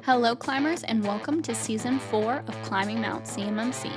Hello, climbers, and welcome to Season 4 of Climbing Mount CMMC.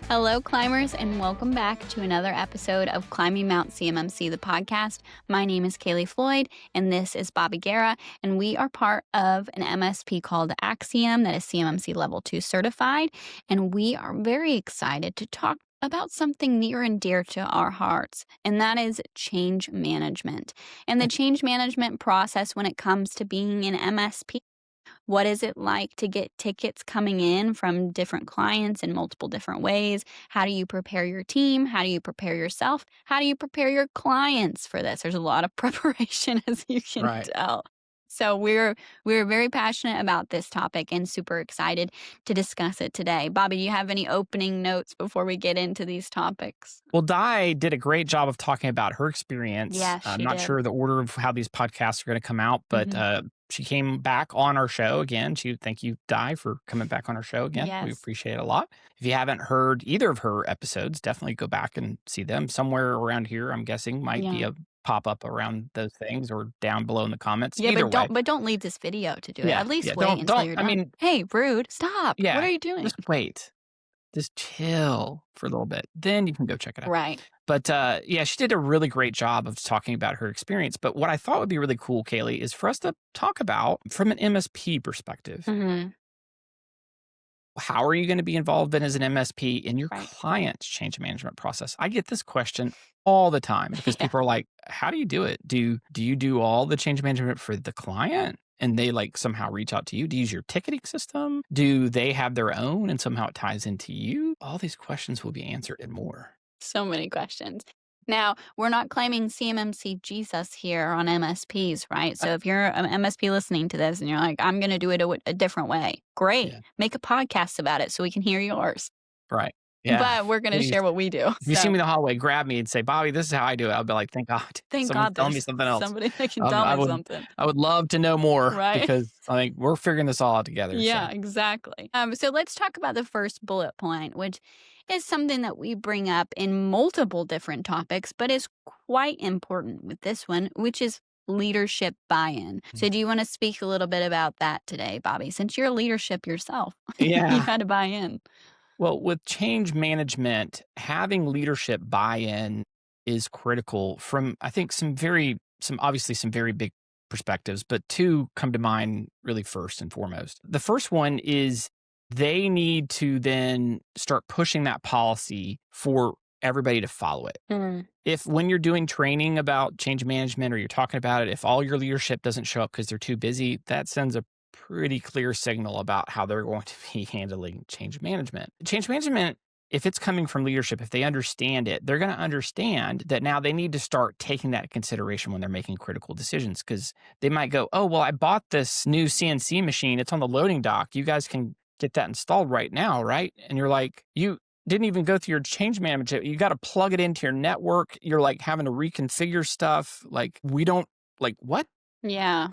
Hello, climbers, and welcome back to another episode of Climbing Mount CMMC, the podcast. My name is Kaleigh Floyd, and this is Guerra, and we are part of an MSP called Axiom that is CMMC Level 2 certified, and we are very excited to talk about something near and dear to our hearts, and that is change management. And the change management process when it comes to being an MSP. What is it like to get tickets coming in from different clients in multiple different ways? How do you prepare your team? How do you prepare yourself? How do you prepare your clients for this? There's a lot of preparation, as you can tell. So we're very passionate about this topic and super excited to discuss it today. Bobby, do you have any opening notes before we get into these topics? Well, Di did a great job of talking about her experience. Yes, I'm not sure the order of how these podcasts are going to come out, but she came back on our show again. Thank you, Di, for coming back on our show again. Yes. We appreciate it a lot. If you haven't heard either of her episodes, definitely go back and see them. Somewhere around here, I'm guessing, might be a pop-up around those things or down below in the comments. Yeah, Either way. but don't leave this video to do it. At least wait until you're done. I mean, hey, rude, stop. Yeah, what are you doing? Just wait. Just chill for a little bit. Then you can go check it out. Right. But she did a really great job of talking about her experience. But what I thought would be really cool, Kaleigh, is for us to talk about from an MSP perspective. Mm-hmm. How are you going to be involved in as an MSP in your client's change management process? I get this question all the time because people are like, how do you do it? Do you do all the change management for the client? And they somehow reach out to you? Do you use your ticketing system? Do they have their own and somehow it ties into you? All these questions will be answered and more. So many questions. Now, we're not claiming CMMC Jesus here on MSPs, right? So if you're an MSP listening to this and you're like, I'm going to do it a different way, great. Yeah. Make a podcast about it so we can hear yours. Right. Yeah. But we're going to share what we do. If you see me in the hallway, grab me and say, Bobby, this is how I do it. I'll be like, thank God. Thank God tell me something else. Somebody that can tell me something. I would love to know more because I think we're figuring this all out together. Yeah, exactly. So let's talk about the first bullet point, which is something that we bring up in multiple different topics, but is quite important with this one, which is leadership buy-in. Mm-hmm. So do you want to speak a little bit about that today, Bobby? Since you're leadership yourself, yeah. you had to buy in. Well, with change management, having leadership buy-in is critical from, I think, some very big perspectives, but two come to mind really first and foremost. The first one is they need to then start pushing that policy for everybody to follow it. Mm. If when you're doing training about change management or you're talking about it, if all your leadership doesn't show up because they're too busy, that sends a pretty clear signal about how they're going to be handling change management. Change management, if it's coming from leadership, if they understand it, they're going to understand that now they need to start taking that into consideration when they're making critical decisions, because they might go, oh, well, I bought this new CNC machine. It's on the loading dock. You guys can get that installed right now, right? And you're like, you didn't even go through your change management. You got to plug it into your network. You're having to reconfigure stuff. We don't what? Yeah.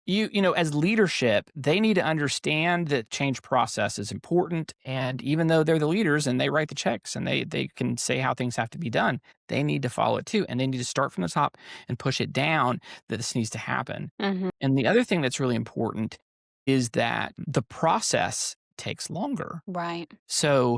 You know, as leadership, they need to understand that change process is important. And even though they're the leaders and they write the checks and they can say how things have to be done, they need to follow it too. And they need to start from the top and push it down that this needs to happen. Mm-hmm. And the other thing that's really important is that the process takes longer. Right. So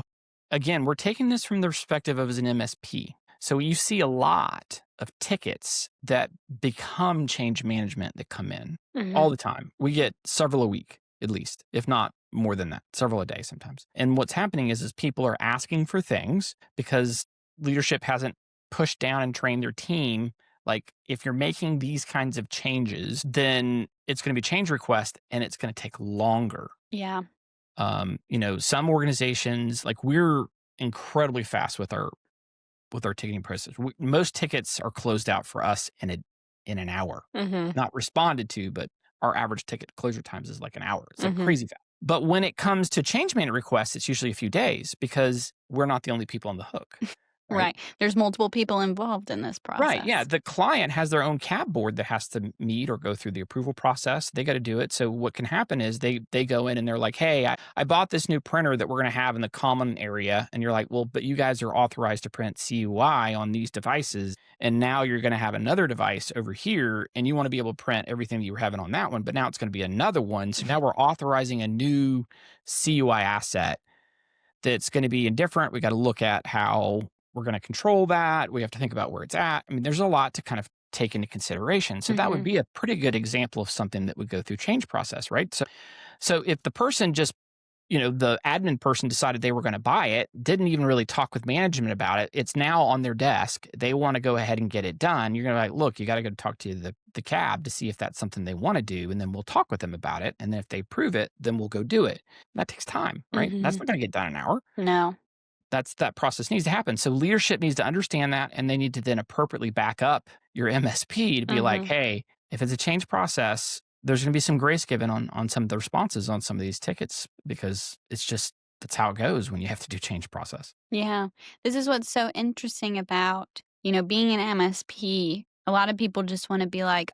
again, we're taking this from the perspective of as an MSP. So you see a lot of tickets that become change management that come in all the time. We get several a week, at least, if not more than that, several a day sometimes. And what's happening is people are asking for things because leadership hasn't pushed down and trained their team. If you're making these kinds of changes, then it's going to be change request and it's going to take longer. Yeah. Some organizations, we're incredibly fast with our ticketing process. Most tickets are closed out for us in an hour, not responded to, but our average ticket closure times is an hour. It's crazy fast. But when it comes to change management requests, it's usually a few days because we're not the only people on the hook. right? Right. There's multiple people involved in this Right. Yeah. process. The client has their own cab board that has to meet or go through the approval process. They got to do it. So what can happen is they go in and they're like, hey, I bought this new printer that we're going to have in the common area. And you're like, well, but you guys are authorized to print CUI on these devices. And now you're going to have another device over here and you want to be able to print everything that you were having on that one. But now it's going to be another one. So now we're authorizing a new CUI asset that's going to be indifferent. We got to look at how we're going to control that. We have to think about where it's at. I mean, there's a lot to kind of take into consideration. So that would Mhm. be a pretty good example of something that would go through change process, right? So if the person just, the admin person decided they were going to buy it, didn't even really talk with management about it. It's now on their desk. They want to go ahead and get it done. You're going to be like, look, you got to go talk to the cab to see if that's something they want to do. And then we'll talk with them about it. And then if they prove it, then we'll go do it. That takes time, right? That's Mhm. not going to get done in an hour. No. That process needs to happen. So leadership needs to understand that, and they need to then appropriately back up your MSP to be like, Mhm. hey, if it's a change process, there's going to be some grace given on some of the responses on some of these tickets because it's just that's how it goes when you have to do change process. Yeah. This is what's so interesting about, being an MSP. A lot of people just want to be like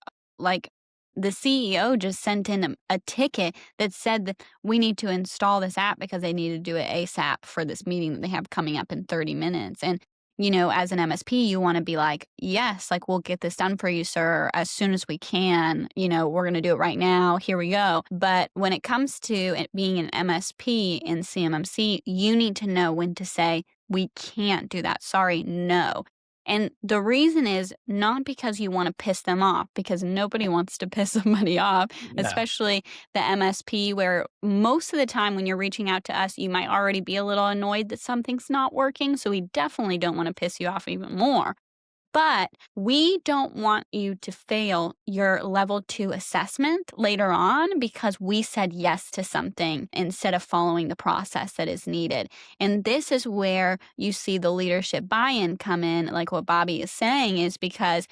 the CEO just sent in a ticket that said that we need to install this app because they need to do it ASAP for this meeting that they have coming up in 30 minutes. And, as an MSP, you want to be like, yes, like we'll get this done for you, sir, as soon as we can. We're going to do it right now. Here we go. But when it comes to it being an MSP in CMMC, you need to know when to say, we can't do that. Sorry, no. And the reason is not because you want to piss them off, because nobody wants to piss somebody off, No. especially the MSP, where most of the time when you're reaching out to us, you might already be a little annoyed that something's not working. So we definitely don't want to piss you off even more. But we don't want you to fail your level 2 assessment later on because we said yes to something instead of following the process that is needed. And this is where you see the leadership buy in come in, like what Bobby is saying, is because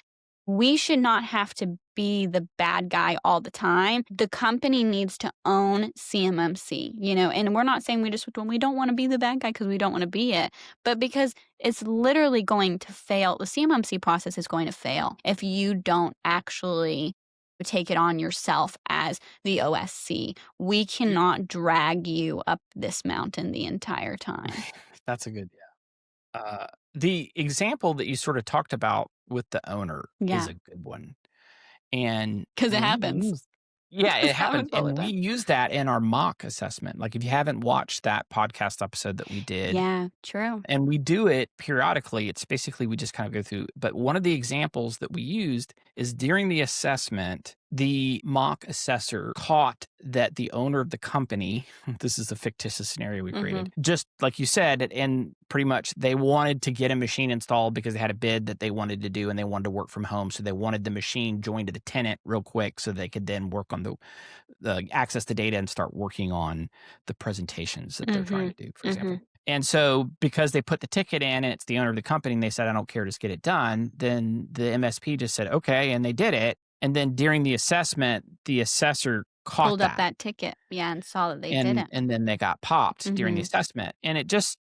we should not have to be the bad guy all the time. The company needs to own CMMC, and we're not saying we don't want to be the bad guy because we don't want to be it, but because it's literally going to fail. The CMMC process is going to fail if you don't actually take it on yourself as the OSC. We cannot drag you up this mountain the entire time. That's a good, yeah. The example that you sort of talked about with the owner is Yeah, a good one. And because it we happens. use yeah, It it happens, happens all the and we time. use that in our mock assessment. Like, if you haven't watched that podcast episode that we did, Yeah, true. and we do it periodically, it's basically we just kind of go through but one of the examples that we used is during the assessment, the mock assessor caught that the owner of the company this is a fictitious scenario we created, Mhm. just like you said, and pretty much they wanted to get a machine installed because they had a bid that they wanted to do and they wanted to work from home. So they wanted the machine joined to the tenant real quick so they could then work on the access the data and start working on the presentations that they're trying to Mhm. do, for example. Mhm. And so because they put the ticket in and it's the owner of the company and they said, I don't care, just get it done, then the MSP just said, okay, and they did it. And then during the assessment, the assessor caught Pulled up that. that ticket, yeah, and saw that they And didn't. and then they got popped during the Mhm. assessment. And it just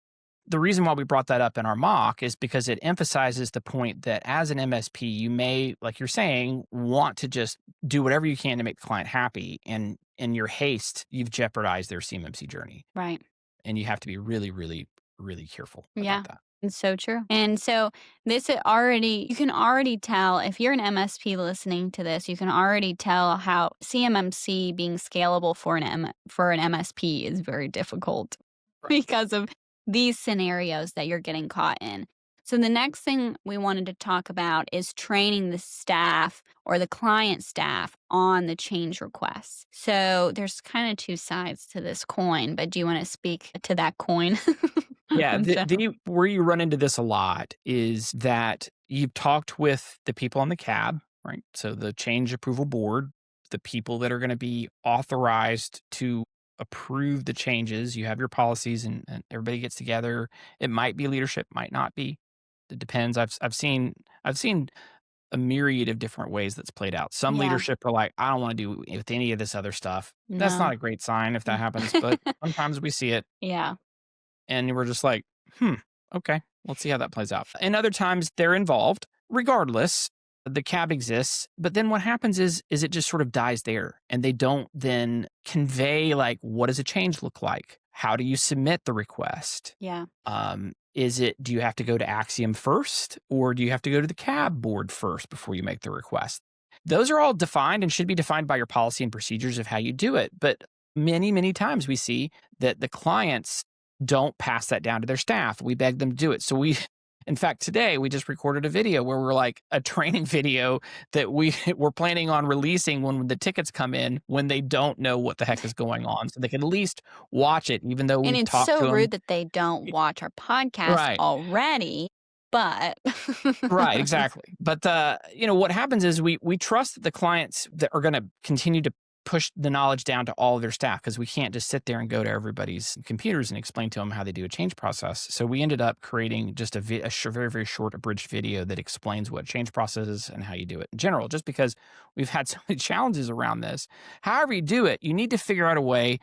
the reason why we brought that up in our mock is because it emphasizes the point that as an MSP, you may, like you're saying, want to just do whatever you can to make the client happy. And in your haste, you've jeopardized their CMMC journey. Right. And you have to be really, really, really careful about Yeah. that. It's so true. And so you can already tell if you're an MSP listening to this, you can already tell how CMMC being scalable for an MSP is very difficult Right. because of these scenarios that you're getting caught in. So the next thing we wanted to talk about is training the staff or the client staff on the change requests. So there's kind of two sides to this coin, but do you want to speak to that coin? Yeah, And so, the where you run into this a lot is that you've talked with the people on the cab, right? So the change approval board, the people that are going to be authorized to approve the changes. You have your policies, and everybody gets together. It might be leadership, might not be. It depends. I've seen a myriad of different ways that's played out. Some yeah, leadership are like, I don't want to do with any of this other stuff. That's not no. a great sign if that happens, but sometimes we see it Yeah. and we're just like, hmm, okay. Let's see how that plays out. And other times they're involved. Regardless, the cab exists. But then what happens is it just sort of dies there. And they don't then convey, like, what does a change look like? How do you submit the request? Yeah. Do you have to go to Axiom first, or do you have to go to the cab board first before you make the request? Those are all defined and should be defined by your policy and procedures of how you do it. But many, many times we see that the clients don't pass that down to their staff. We beg them to do it. So in fact, today we just recorded a video where we're like a training video that we're planning on releasing when the tickets come in, when they don't know what the heck is going on. So they can at least watch it, even though And we it's talked to so them. rude that they don't watch our podcast Right. already, but Right, exactly. But what happens is we trust that the clients that are going to continue to push the knowledge down to all of their staff, because we can't just sit there and go to everybody's computers and explain to them how they do a change process. So we ended up creating just a very, very short abridged video that explains what change process is and how you do it in general, just because we've had so many challenges around this. However you do it, you need to figure out a way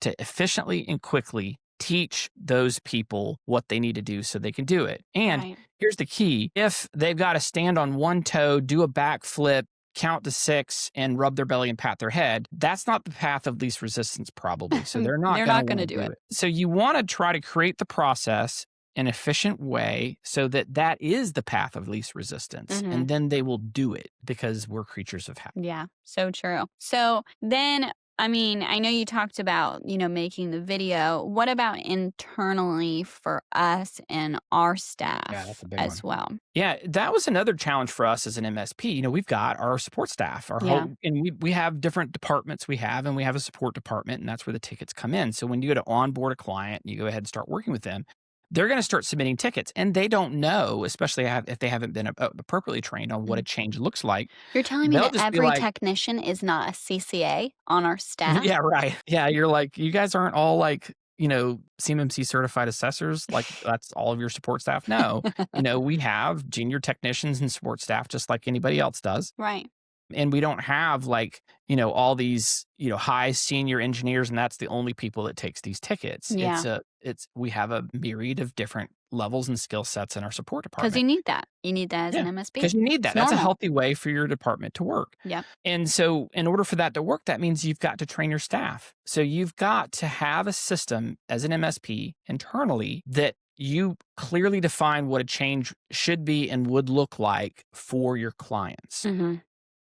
to efficiently and quickly teach those people what they need to do so they can do it. And Right. here's the key. If they've got to stand on one toe, do a backflip, count to 6, and rub their belly and pat their head, that's not the path of least resistance, probably. So they're not going to do it. So you want to try to create the process in an efficient way so that is the path of least resistance. Mhm. And then they will do it, because we're creatures of habit. Yeah, so true. So then, I mean, I know you talked about, making the video. What about internally for us and our staff that's a big as one. well? Yeah, that was another challenge for us as an MSP. We've got our support staff, and we have different departments and we have a support department, and that's where the tickets come in. So when you go to onboard a client and you go ahead and start working with them, they're going to start submitting tickets, and they don't know, especially if they haven't been appropriately trained on what a change looks like. You're telling me They'll that just be every like, technician is not a CCA on our staff? yeah, right. Yeah, you're like, you guys aren't all like, CMMC certified assessors, like that's all of your support staff. No, we have junior technicians and support staff just like anybody else does. Right. And we don't have like, all these, high senior engineers, and that's the only people that takes these tickets. Yeah. We have a myriad of different levels and skill sets in our support department. Because you need that. You need that as an MSP. Because you need that. It's That's a normal. healthy way for your department to work. Yeah. And so in order for that to work, that means you've got to train your staff. So you've got to have a system as an MSP internally that you clearly define what a change should be and would look like for your clients. Mm-hmm.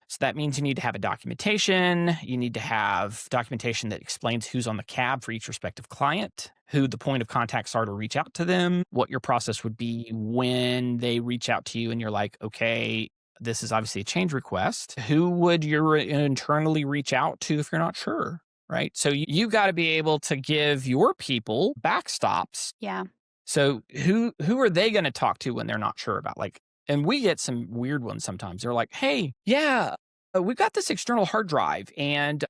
So that means you need to have a documentation. You need to have documentation that explains who's on the cab for each respective client, who the point of contacts are to reach out to them, what your process would be when they reach out to you and you're like, okay, this is obviously a change request. Who would you internally reach out to if you're not sure, right? So you got to be able to give your people backstops. Yeah. So who are they going to talk to when they're not sure about, like, and we get some weird ones sometimes. They're like, hey, yeah, we've got this external hard drive and,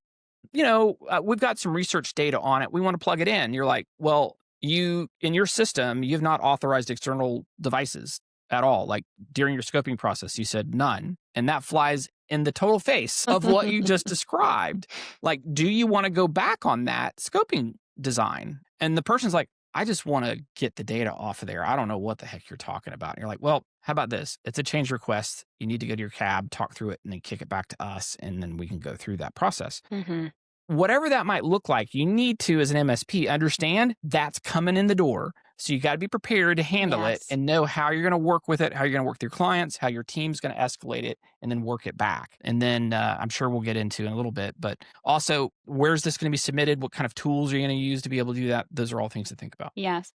we've got some research data on it. We want to plug it in. You're like, well, in your system, you've not authorized external devices at all. Like during your scoping process, you said none. And that flies in the total face of what you just described. Like, do you want to go back on that scoping design? And the person's like, I just want to get the data off of there. I don't know what the heck you're talking about. And you're like, well, how about this? It's a change request. You need to go to your cab, talk through it, and then kick it back to us, and then we can go through that process. Mm-hmm. Whatever that might look like, you need to, as an MSP, understand that's coming in the door. So you got to be prepared to handle it and know how you're going to work with it, how you're going to work with your clients, how your team's going to escalate it, and then work it back. And then I'm sure we'll get into in a little bit, but also where's this going to be submitted? What kind of tools are you going to use to be able to do that? Those are all things to think about. Yes.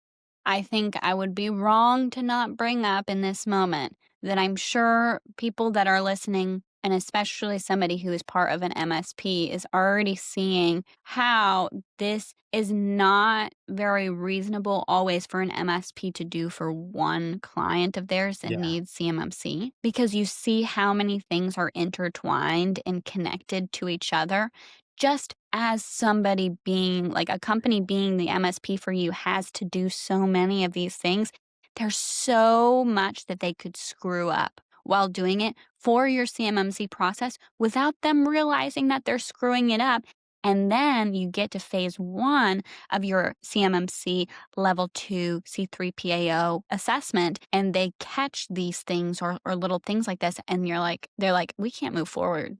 I think I would be wrong to not bring up in this moment that I'm sure people that are listening, and especially somebody who is part of an MSP, is already seeing how this is not very reasonable always for an MSP to do for one client of theirs that needs CMMC, because you see how many things are intertwined and connected to each other. Just as somebody being, like a company being the MSP for you has to do so many of these things, there's so much that they could screw up while doing it for your CMMC process without them realizing that they're screwing it up. And then you get to phase 1 of your CMMC level 2 C3 PAO assessment, and they catch these things or little things like this, and they're like, we can't move forward.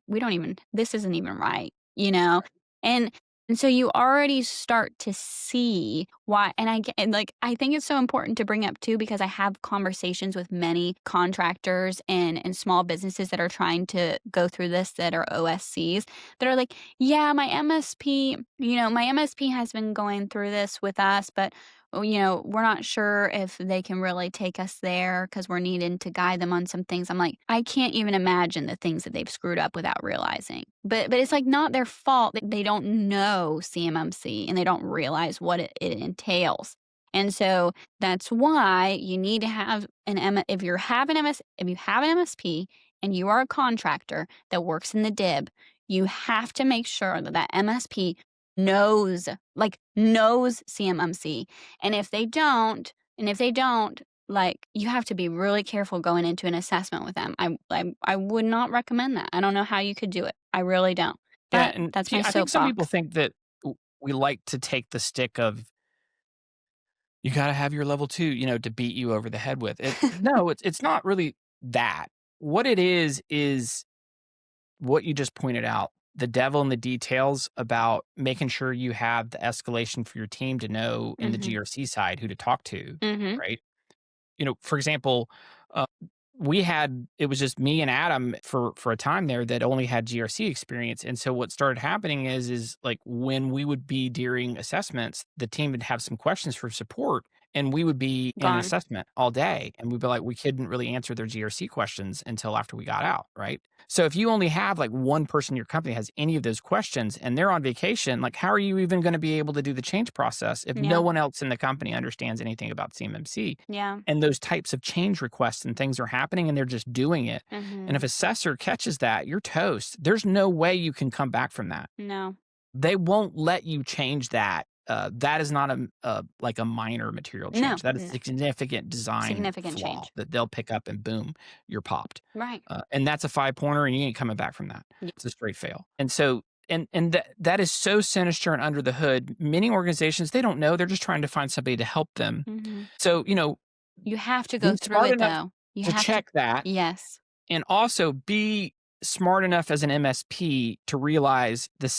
This isn't even right, you know? And and so you already start to see why, and like I think it's so important to bring up too, because I have conversations with many contractors and small businesses that are trying to go through this, that are OSCs, that are like, yeah, my MSP has been going through this with us, but we're not sure if they can really take us there because we're needing to guide them on some things. I'm like, I can't even imagine the things that they've screwed up without realizing. But it's like not their fault that they don't know CMMC and they don't realize what it entails. And so that's why you need to have if you have an MSP and you are a contractor that works in the DIB, you have to make sure that that MSP knows CMMC. And if they don't, like, you have to be really careful going into an assessment with them. I would not recommend that. I don't know how you could do it. I really don't. Yeah, But and that's see, my I think some people soapbox. think that we like to take the stick of you gotta have your level 2, to beat you over the head with. No, it's not really that. What it is what you just pointed out, the devil in the details about making sure you have the escalation for your team to know in the Mhm. GRC side who to talk to, Mhm. right? For example, uh, it was just me and Adam for a time there that only had GRC experience. And so what started happening is like when we would be during assessments, the team would have some questions for support and we would be in an Gone. assessment all day. And we'd be like, we couldn't really answer their GRC questions until after we got out. Right. So if you only have like one person in your company has any of those questions and they're on vacation, like how are you even going to be able to do the change process if no Yeah. one else in the company understands anything about CMMC? Yeah. And those types of change requests and things are happening and they're just doing it. And if Mhm. assessor catches that, you're toast. There's no way you can come back from that. No. They won't let you change that. That is not like a minor material change. No. That is No. a significant design Significant flaw change. that they'll pick up and boom, you're popped. Right. And that's a 5-pointer and you ain't coming back from that. Yeah. It's a straight fail. And so that is so sinister and under the hood. Many organizations, they don't know. They're just trying to find somebody to help them. Mhm. So, You have to go be through smart it, enough though. You to have to. check that, Yes. and also be smart enough as an MSP to realize the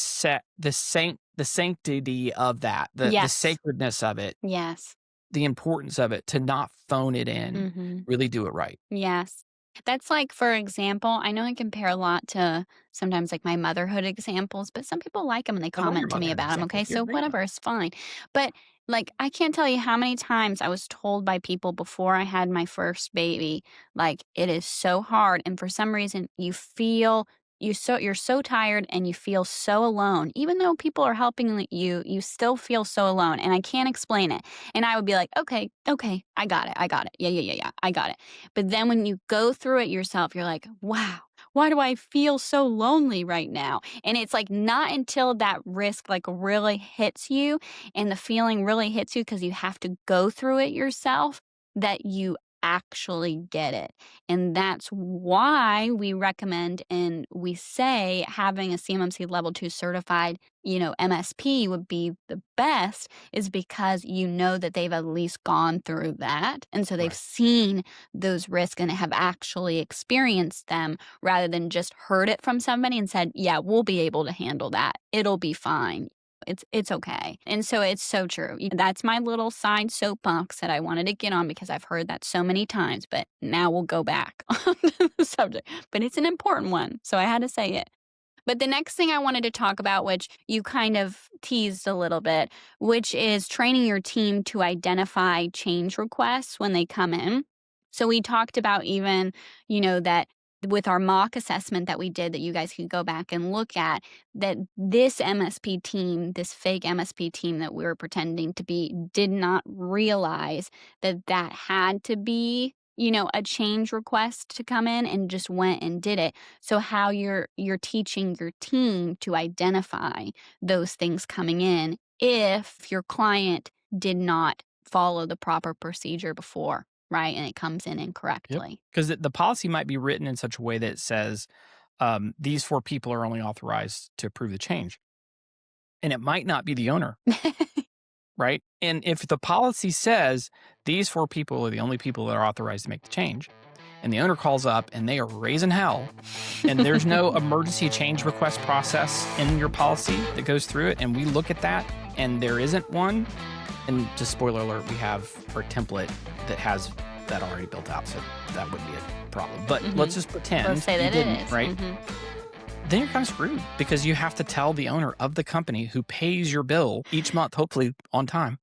sanctity of that, the Yes. sacredness of it, Yes. the importance of it, to not phone it in, Mhm. really do it right. Yes. That's like, for example, I know I compare a lot to sometimes like my motherhood examples, but some people like them and they I love your comment to me motherhood about them. Okay. examples. You're a So great whatever mother. is fine. But like, I can't tell you how many times I was told by people before I had my first baby, like, it is so hard. And for some reason, you're so tired and you feel so alone. Even though people are helping you, you still feel so alone. And I can't explain it. And I would be like, okay, okay, I got it. I got it. Yeah, yeah, yeah, yeah. I got it. But then when you go through it yourself, you're like, wow, why do I feel so lonely right now? And it's like not until that risk like really hits you and the feeling really hits you because you have to go through it yourself that you actually get it. And that's why we recommend and we say having a CMMC level 2 certified, MSP would be the best, is because you know that they've at least gone through that. And so they've Right. seen those risks and have actually experienced them rather than just heard it from somebody and said, yeah, we'll be able to handle that. It'll be fine. It's okay. And so it's so true. That's my little side soapbox that I wanted to get on because I've heard that so many times, but now we'll go back on the subject. But it's an important one, so I had to say it. But the next thing I wanted to talk about, which you kind of teased a little bit, which is training your team to identify change requests when they come in. So we talked about even, that with our mock assessment that we did that you guys could go back and look at, that this MSP team, this fake MSP team that we were pretending to be, did not realize that that had to be, a change request to come in and just went and did it. So how you're teaching your team to identify those things coming in if your client did not follow the proper procedure before, right? And it comes in Yep. incorrectly. Because the policy might be written in such a way that it says, these 4 people are only authorized to approve the change. and it might not be the owner, right? And if the policy says these 4 people are the only people that are authorized to make the change, and the owner calls up and they are raising hell, and there's no emergency change request process in your policy that goes through it, and we look at that and there isn't one, and just spoiler alert, we have our template that has that already built out, so that wouldn't be a problem. But let's just pretend Let's say that you didn't, it is. right? Then you're kind of screwed because you have to tell the owner of the company who pays your bill each month, hopefully on time,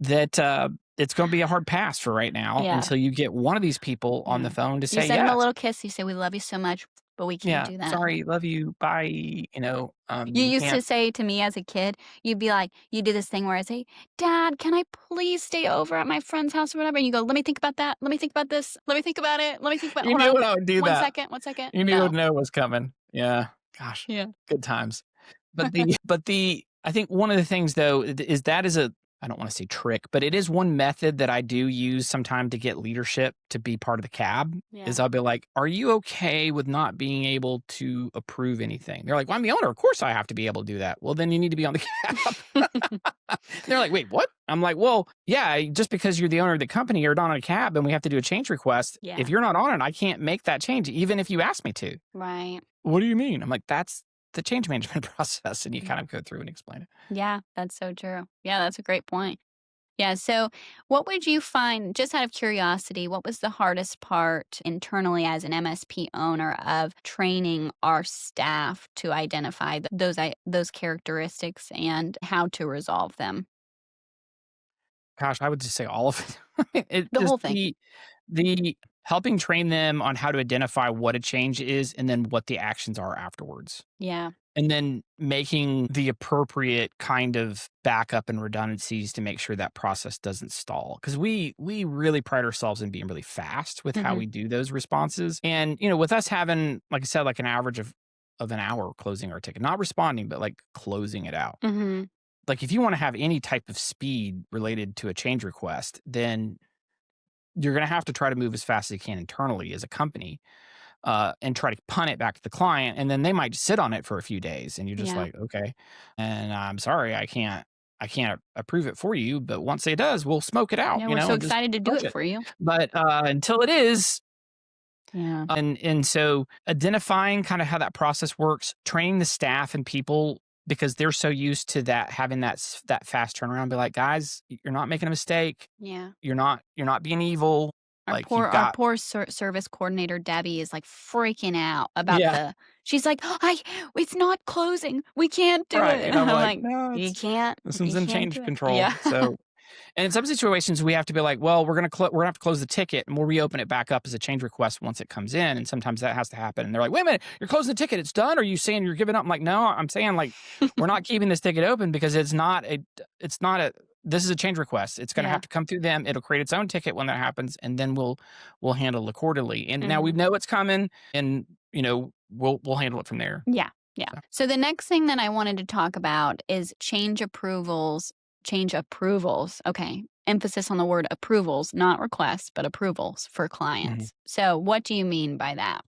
that it's going to be a hard pass for right now until you get one of these people on the phone to say You send them a yes. little kiss. You say, "We love you so much, but we can't do that." Sorry, love you, bye. You You used to can't. say to me as a kid, you'd be like, you do this thing where I say, "Dad, can I please stay over at my friend's house or whatever?" And you go, "Let me think about that. Let me think about this. Let me think about it. Let me think about You hold knew on. when I would do One that. second, 1 second." You knew No. no was coming. Yeah, gosh, Yeah. good times. But I think one of the things though is that is a, I don't want to say trick, but it is one method that I do use sometimes to get leadership to be part of the cab. Yeah. Is I'll be like, "Are you okay with not being able to approve anything?" They're like, "Well, I'm the owner. Of course I have to be able to do that." Well, then you need to be on the cab. They're like, "Wait, what?" I'm like, "Well, yeah, just because you're the owner of the company, you're not on a cab and we have to do a change request. Yeah. If you're not on it, I can't make that change, even if you ask me to." Right. "What do you mean?" I'm like, "That's the change management process." And you kind of go through and explain it. Yeah, that's so true. Yeah, that's a great point. Yeah. So, what would you find, just out of curiosity, what was the hardest part internally as an MSP owner of training our staff to identify those characteristics and how to resolve them? Gosh, I would just say all of it. It The just whole thing. the helping train them on how to identify what a change is and then what the actions are afterwards. Yeah. And then making the appropriate kind of backup and redundancies to make sure that process doesn't stall. Because we really pride ourselves in being really fast with how we do those responses. And, with us having, like I said, like an average of an hour closing our ticket, not responding, but like closing it out. Mm-hmm. Like if you want to have any type of speed related to a change request, then you're going to have to try to move as fast as you can internally as a company, and try to punt it back to the client. And then they might sit on it for a few days and you're just Yeah. like, okay, and I'm sorry, I can't approve it for you. But once it does, we'll smoke it out, Yeah, we're so and just excited to do push it it. for you. But until it is, Yeah. and so identifying kind of how that process works, training the staff and people because they're so used to that, having that fast turnaround, be like, "Guys, you're not making a mistake. Yeah. You're not being evil. Our Like poor you've our got." poor service coordinator, Debbie, is, like, freaking out about Yeah, she's like, it's not closing. We can't do right. it." And And I'm I'm like, like, "No, "You it's can't this one's you in can't change do it." control." Yeah. So, and in some situations, we have to be like, "Well, we're gonna have to close the ticket, and we'll reopen it back up as a change request once it comes in." And sometimes that has to happen. And they're like, "Wait a minute, you're closing the ticket. It's done. Are you saying you're giving up?" I'm like, "No, I'm saying like we're not keeping this ticket open because it's not a. This is a change request. It's going to have Yeah. to come through them. It'll create its own ticket when that happens, and then we'll handle it accordingly. And now we Mhm. know it's coming, and we'll handle it from there." Yeah, yeah. So the next thing that I wanted to talk about is change approvals. Okay. Emphasis on the word approvals, not requests, but approvals for Mhm. clients. So what do you mean by that?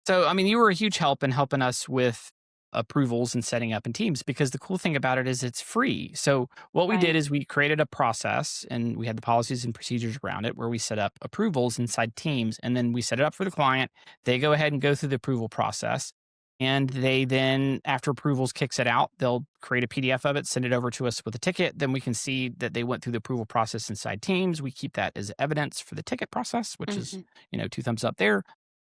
So, I mean, you were a huge help in helping us with approvals and setting up in Teams because the cool thing about it is it's free. So, what we did Right. is we created a process and we had the policies and procedures around it where we set up approvals inside Teams and then we set it up for the client. They go ahead and go through the approval process. And they then, after approvals kicks it out, they'll create a PDF of it, send it over to us with a ticket. Then we can see that they went through the approval process inside Teams. We keep that as evidence for the ticket process, which is, Mhm. 2 thumbs up there,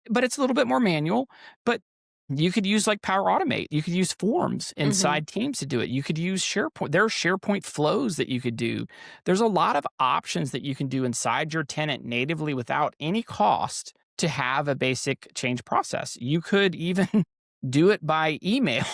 but it's a little bit more manual. But you could use like Power Automate. You could use forms Mhm. inside Teams to do it. You could use SharePoint. There are SharePoint flows that you could do. There's a lot of options that you can do inside your tenant natively without any cost to have a basic change process. You could even do it by email,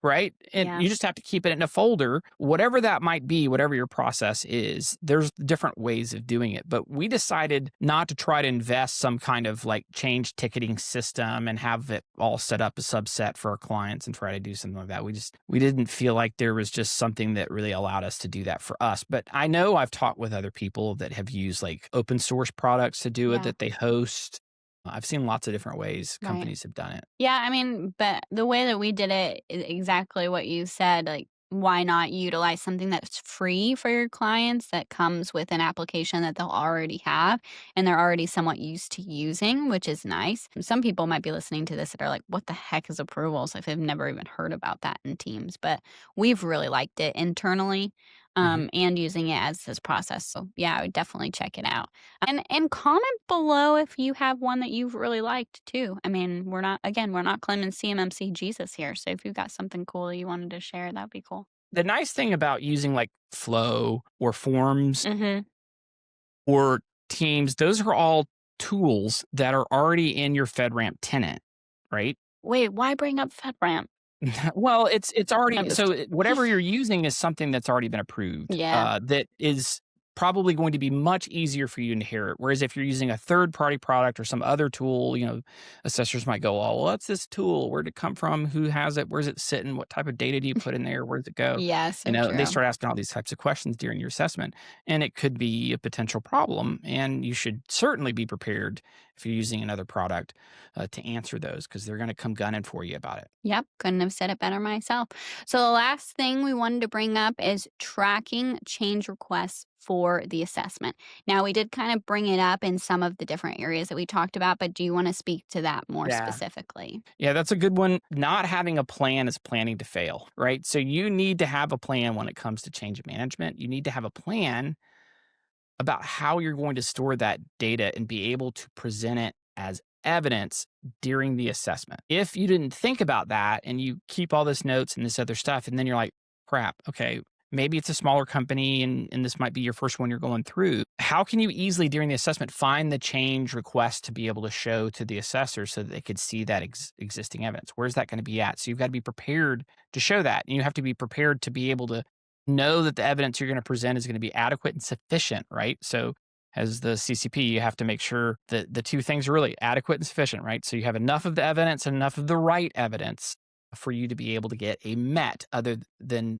right? And Yeah. you just have to keep it in a folder, whatever that might be, whatever your process is. There's different ways of doing it. But we decided not to try to invest some kind of like change ticketing system and have it all set up a subset for our clients and try to do something like that. We didn't feel like there was just something that really allowed us to do that for us. But I know I've talked with other people that have used like open source products to do it Yeah. that they host. I've seen lots of different ways Right. companies have done it. Yeah, I mean, but the way that we did it is exactly what you said. Like, why not utilize something that's free for your clients that comes with an application that they'll already have and they're already somewhat used to using, which is nice. Some people might be listening to this that are like, what the heck is approvals? If they've never even heard about that in Teams, but we've really liked it internally Mhm. and using it as this process. So yeah, I would definitely check it out. And comment below if you have one that you've really liked too. I mean, we're not claiming CMMC Jesus here. So if you've got something cool that you wanted to share, that'd be cool. The nice thing about using like Flow or Forms Mhm. or Teams, those are all tools that are already in your FedRAMP tenant, right? Wait, why bring up FedRAMP? Well, it's I'm already just whatever you're using is something that's already been approved, Yeah. that is probably going to be much easier for you to inherit. Whereas if you're using a third-party product or some other tool, assessors might go, "Oh, what's this tool? Where'd it come from? Who has it? Where's it sitting? What type of data do you put in there? Where does it go?" Yeah, so They true. start asking all these types of questions during your assessment, and it could be a potential problem, and you should certainly be prepared if you're using another product, to answer those because they're gonna come gunning for you about it. Yep, couldn't have said it better myself. So the last thing we wanted to bring up is tracking change requests for the assessment. Now, we did kind of bring it up in some of the different areas that we talked about, but do you want to speak to that more Yeah. specifically? Yeah, that's a good one. Not having a plan is planning to fail, right? So you need to have a plan when it comes to change management. You need to have a plan about how you're going to store that data and be able to present it as evidence during the assessment. If you didn't think about that and you keep all this notes and this other stuff, and then you're like, crap, okay, maybe it's a smaller company and this might be your first one you're going through. How can you easily during the assessment find the change request to be able to show to the assessor so that they could see that existing evidence? Where's that going to be at? So you've got to be prepared to show that. And you have to be prepared to be able to know that the evidence you're going to present is going to be adequate and sufficient, right? So, as the CCP, you have to make sure that the two things are really adequate and sufficient, right? So, you have enough of the evidence and enough of the right evidence for you to be able to get a met other than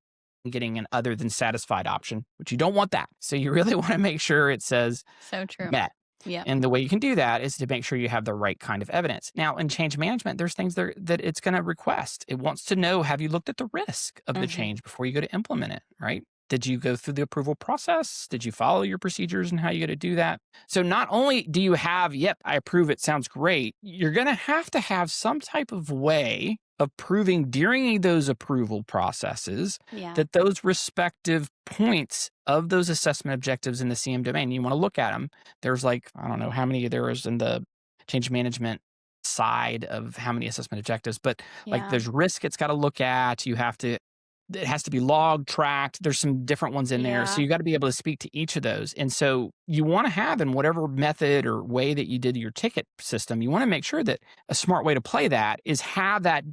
getting an other than satisfied option, which you don't want that. So, you really want to make sure it says So true. met. Yep. And the way you can do that is to make sure you have the right kind of evidence. Now, in change management, there's things there that it's going to request. It wants to know, have you looked at the risk of the Hmm. change before you go to implement it, right? Did you go through the approval process? Did you follow your procedures and how you got to do that? So not only do you have, yep, I approve it, sounds great, you're going to have some type of way of proving during those approval processes Yeah. that those respective points of those assessment objectives in the CM domain, you want to look at them. There's like, I don't know how many there is in the change management side of how many assessment objectives, but like Yeah. there's risk it's got to look at. It has to be logged, tracked. There's some different ones in there. So Yeah. you got to be able to speak to each of those. And so you want to have in whatever method or way that you did your ticket system, you want to make sure that a smart way to play that is have that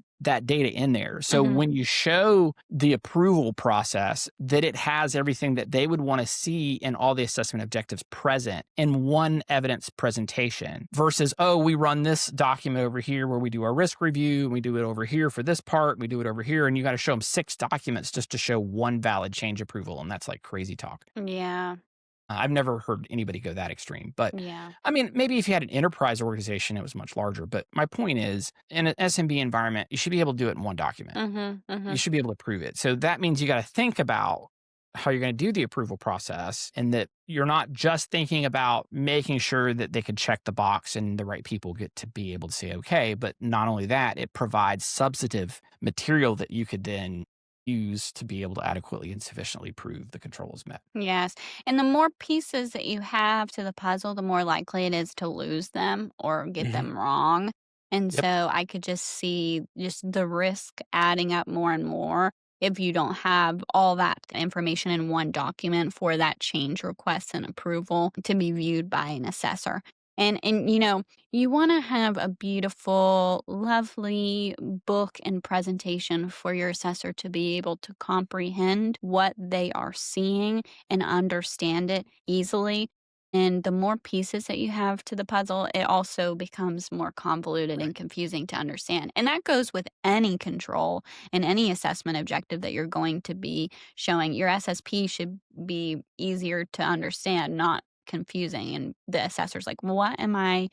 data in there. So Hmm. when you show the approval process that it has everything that they would want to see in all the assessment objectives present in one evidence presentation versus, oh, we run this document over here where we do our risk review and we do it over here for this part, we do it over here, and you got to show them 6 documents just to show one valid change approval. And that's like crazy talk. Yeah. I've never heard anybody go that extreme, but Yeah. I mean, maybe if you had an enterprise organization, it was much larger. But my point is, in an SMB environment, you should be able to do it in one document. Hmm. You Hmm. should be able to prove it. So that means you got to think about how you're going to do the approval process and that you're not just thinking about making sure that they could check the box and the right people get to be able to say, okay, but not only that, it provides substantive material that you could then use to be able to adequately and sufficiently prove the control is met. Yes. And the more pieces that you have to the puzzle, the more likely it is to lose them or get Mhm. them wrong. And Yep. so I could just see just the risk adding up more and more if you don't have all that information in one document for that change request and approval to be viewed by an assessor. And you want to have a beautiful, lovely book and presentation for your assessor to be able to comprehend what they are seeing and understand it easily. And the more pieces that you have to the puzzle, it also becomes more convoluted and Right. confusing to understand. And that goes with any control and any assessment objective that you're going to be showing. Your SSP should be easier to understand, not confusing. And the assessor's like, what am I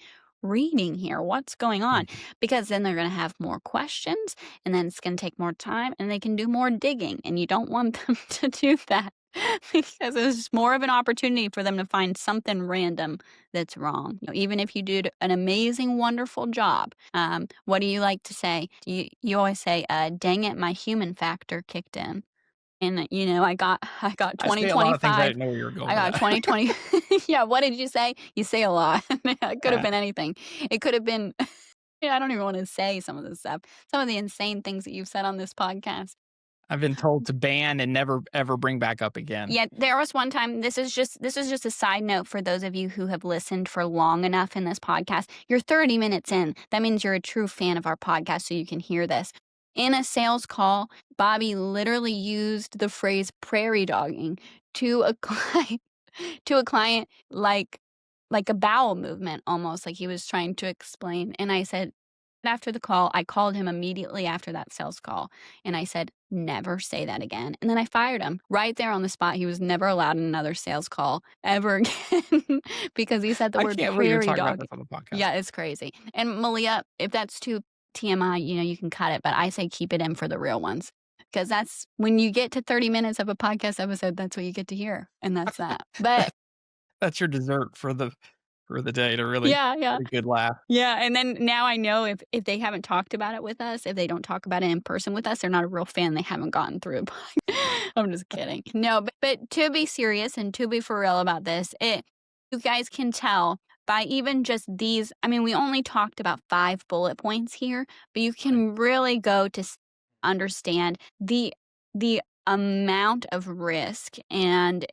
reading here? What's going on? Mhm. Because then they're going to have more questions, and then it's going to take more time, and they can do more digging. And you don't want them to do that because it's more of an opportunity for them to find something random that's wrong. Even if you did an amazing, wonderful job, what do you like to say? You always say, "Dang it, my human factor kicked in." And, I got I say a lot of things. I 2025. didn't know where you were going I with got that. 2020. Yeah, what did you say? You say a lot. It could have been anything. It could have been yeah, I don't even wanna say some of this stuff. Some of the insane things that you've said on this podcast. I've been told to ban and never ever bring back up again. Yeah, there was one time this is just a side note for those of you who have listened for long enough in this podcast. You're 30 minutes in. That means you're a true fan of our podcast, so you can hear this. In a sales call, Bobby literally used the phrase prairie dogging to a client like a bowel movement almost, like he was trying to explain. And I said after the call, I called him immediately after that sales call, and I said, "Never say that again." And then I fired him right there on the spot. He was never allowed another sales call ever again because he said the I word can't believe you're prairie talking about dog. this on the podcast. Yeah, it's crazy. And Malia, if that's too TMI, you can cut it, but I say keep it in for the real ones. Because that's when you get to 30 minutes of a podcast episode, that's what you get to hear. And that's that. But That's your dessert for the day to really yeah, yeah. get a good laugh. Yeah, and then now I know if they haven't talked about it with us, if they don't talk about it in person with us, they're not a real fan. They haven't gotten through it. I'm just kidding. No, but to be serious and to be for real about this, you guys can tell by even just these. I mean, we only talked about 5 bullet points here, but you can really go to understand the amount of risk and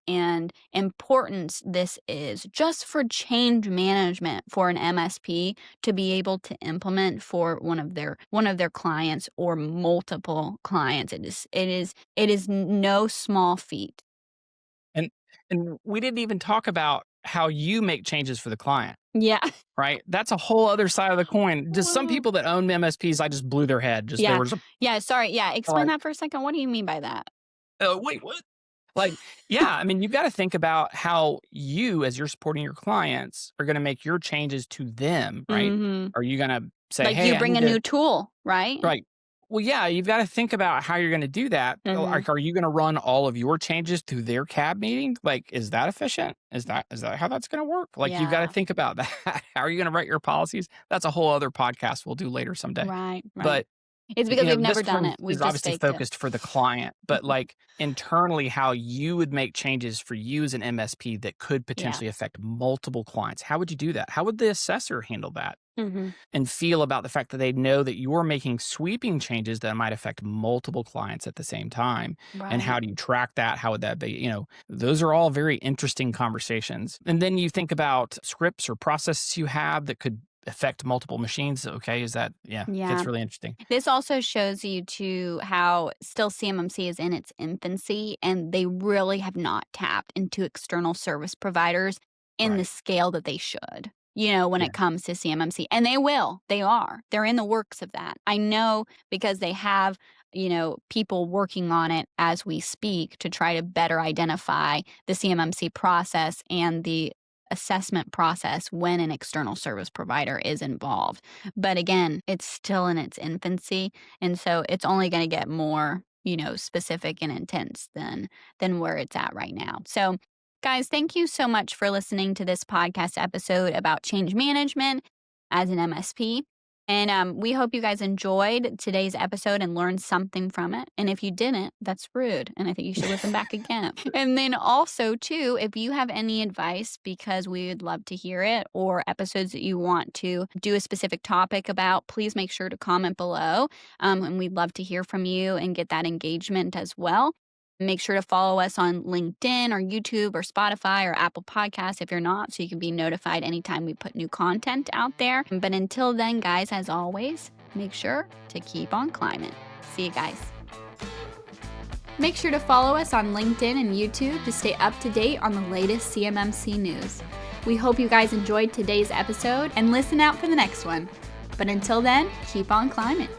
importance this is just for change management for an MSP to be able to implement for one of their clients or multiple clients. It is no small feat. And we didn't even talk about how you make changes for the client, Yeah. right? That's a whole other side of the coin. Just some people that own MSPs, I just blew their head. Just there Yeah. was a Yeah, sorry. Yeah, explain like, that for a second. What do you mean by that? wait, what? Like, yeah, I mean, you've got to think about how you, as you're supporting your clients, are going to make your changes to them, right? Mhm. Are you going to say, Like hey, you I bring need a to, new tool, right? right? Well, yeah, you've got to think about how you're going to do that. Mhm. Like, are you going to run all of your changes through their cab meeting? Like, is that efficient? Is that how that's going to work? Like, you've got to Yeah. think about that. How are you going to write your policies? That's a whole other podcast we'll do later someday. Right, right. But It's because we've this never done one it. We've is just obviously faked it. focused for the client, but like internally, how you would make changes for you as an MSP that could potentially affect multiple clients. How would you do that? How would the assessor handle that Mhm. and feel about the fact that they know that you're making sweeping changes that might affect multiple clients at the same time? And Right. how do you track that? How would that be? Those are all very interesting conversations. And then you think about scripts or processes you have that could affect multiple machines. Okay, is that, it Yeah. gets really interesting. This also shows you too how still CMMC is in its infancy and they really have not tapped into external service providers in the Right. scale that they should. When Yeah. it comes to CMMC. And they will. They are. They're in the works of that. I know because they have, people working on it as we speak to try to better identify the CMMC process and the assessment process when an external service provider is involved. But again, it's still in its infancy. And so it's only going to get more, specific and intense than where it's at right now. So guys, thank you so much for listening to this podcast episode about change management as an MSP. And we hope you guys enjoyed today's episode and learned something from it. And if you didn't, that's rude. And I think you should listen back again. And then also, too, if you have any advice, because we would love to hear it, or episodes that you want to do a specific topic about, please make sure to comment below. And we'd love to hear from you and get that engagement as well. Make sure to follow us on LinkedIn or YouTube or Spotify or Apple Podcasts if you're not, so you can be notified anytime we put new content out there. But until then, guys, as always, make sure to keep on climbing. See you guys. Make sure to follow us on LinkedIn and YouTube to stay up to date on the latest CMMC news. We hope you guys enjoyed today's episode and listen out for the next one. But until then, keep on climbing.